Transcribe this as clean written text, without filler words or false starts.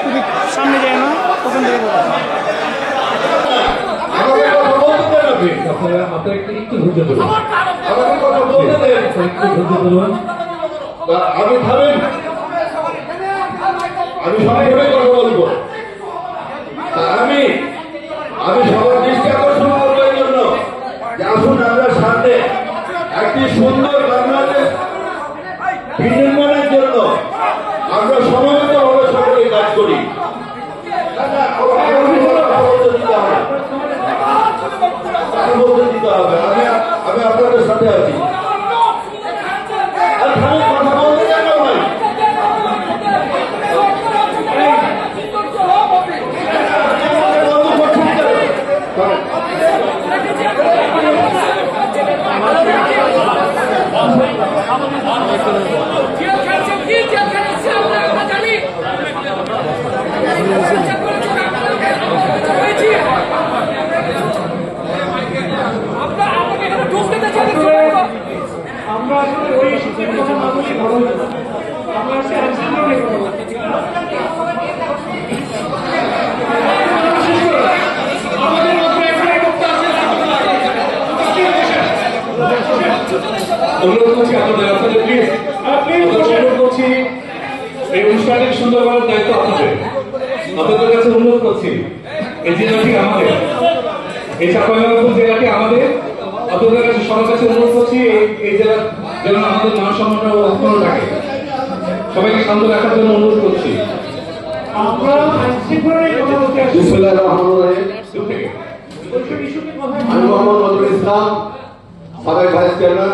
তুমি সামনে যায় না ওখান থেকে আমি থামেন, আমি সবাইকে কথা বলবো। আমি সবার দৃষ্টি আকর্ষণ করবো এই জন্য যে আসুন আমরা সামনে একটি সুন্দর বাংলাদেশ বিনির্মাণের জন্য আমরা সমবেতভাবে সকলে কাজ করি। দিতে হবে, আমি আপনাদের সাথে আছি। কথা বলতে কেন ভাই? আমরা আসলে ওই শিক্ষার কথা না বলে ভালো হতো। আমরা আসলে অনুরোধ করছি আপনাদের প্লিজ অনুরোধ করছি এই অনুষ্ঠানের সুন্দর করার দায়িত্ব আপনাদের কাছে অনুরোধ করছি। এই জেলাটি আমাদের, এই চাঁপাইনবাবগঞ্জ জেলাটি আমাদের। আপনাদের কাছে সবার কাছে অনুরোধ করছি এই জেলা যেন আমাদের মান সম্মান অক্ষুণ্ণ থাকে। সবাইকে শান্ত রাখার জন্য অনুরোধ করছি। আমরা আইনশৃঙ্খলার কথা বলতে আসছি। আমি মোহাম্মদ নজরুল ইসলাম, সাবেক ভাইস চেয়ারম্যান।